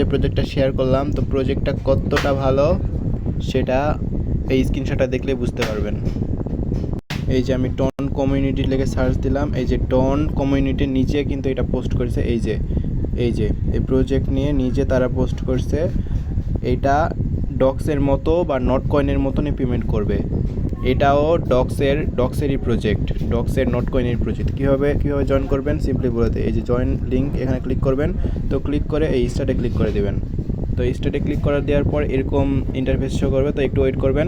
যে প্রজেক্টটা শেয়ার করলাম, তো প্রজেক্টটা কতটা ভালো সেটা এই স্ক্রিনশটটা দেখলে বুঝতে পারবেন। এই যে আমি টন কমিউনিটি লিখে সার্চ দিলাম, এই যে টন কমিউনিটির নিচে কিন্তু এটা পোস্ট করেছে। এই প্রজেক্ট নিয়ে নিজে তারা পোস্ট করছে। এটা ডক্সের মতো বা নট কয়েনের মতন ইমপ্লিমেন্ট করবে। এটাও ডক্সেরই প্রজেক্ট, ডক্সের নট কয়েনের প্রজেক্ট। কীভাবে জয়েন করবেন সিম্পলি বলতে, এই যে জয়েন লিঙ্ক এখানে ক্লিক করবেন। তো ক্লিক করে এই স্টার্টে ক্লিক করে দেবেন। তো স্টার্টে ক্লিক করে দেওয়ার পর এরকম ইন্টারফেস শো করবে, তো একটু ওয়েট করবেন।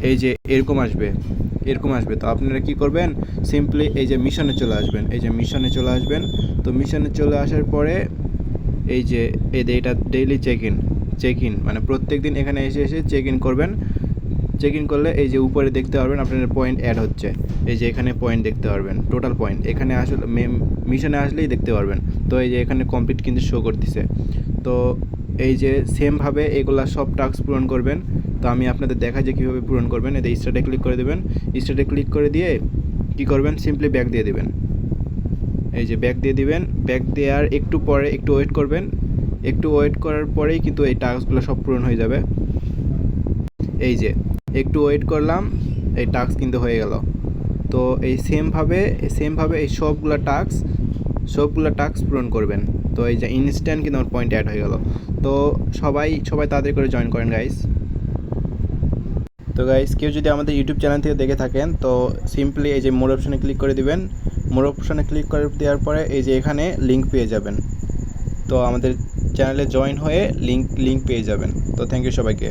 এই যে এরকম আসবে। তো আপনারা কি করবেন, সিম্পলি এই যে মিশনে চলে আসবেন। তো মিশনে চলে আসার পরে এই যে এটা ডেইলি চেক ইন মানে প্রত্যেক দিন এখানে এসে চেক ইন করবেন। চেক ইন করলে এই যে উপরে দেখতে পারবেন আপনার পয়েন্ট অ্যাড হচ্ছে। এই যে এখানে পয়েন্ট দেখতে পারবেন, টোটাল পয়েন্ট এখানে আসলে মিশনে আসলেই দেখতে পারবেন। তো এই যে এখানে কমপ্লিট কিন্তু শো করতেছে। তো এই যে সেমভাবে এগুলা সব টাস্ক পূরণ করবেন। তো আমি আপনাদের দেখাই যে কীভাবে পূরণ করবেন। এতে স্টার্টে ক্লিক করে দেবেন। স্টার্টে ক্লিক করে দিয়ে কী করবেন, সিম্পলি ব্যাক দিয়ে দেবেন। এই যে ব্যাক দিয়ে দিবেন। ব্যাক দেওয়ার একটু পরে একটু ওয়েট করবেন। একটু ওয়েট করার পরেই কিন্তু এই টাস্কগুলো সব পূরণ হয়ে যাবে। এই যে একটু ওয়েট করলাম, এই টাস্ক কিন্তু হয়ে গেল। তো এই সেমভাবে এই সবগুলো টাস্ক পূরণ করবেন। তো এই যে ইনস্ট্যান্ট কিন্তু আমার পয়েন্ট অ্যাড হয়ে গেল। তো সবাই তাড়াতাড়ি করে জয়েন করেন গাইস। তো গাইস, কেউ যদি আমাদের ইউটিউব চ্যানেল থেকে দেখে থাকেন তো সিম্পলি এই যে মোর অপশানে ক্লিক করে দিবেন। মোর অপশানে ক্লিক করে দেওয়ার পরে এই যে এখানে লিঙ্ক পেয়ে যাবেন। তো আমাদের চ্যানেলে জয়েন হয়ে লিঙ্ক পেয়ে যাবেন। তো থ্যাংক ইউ সবাইকে।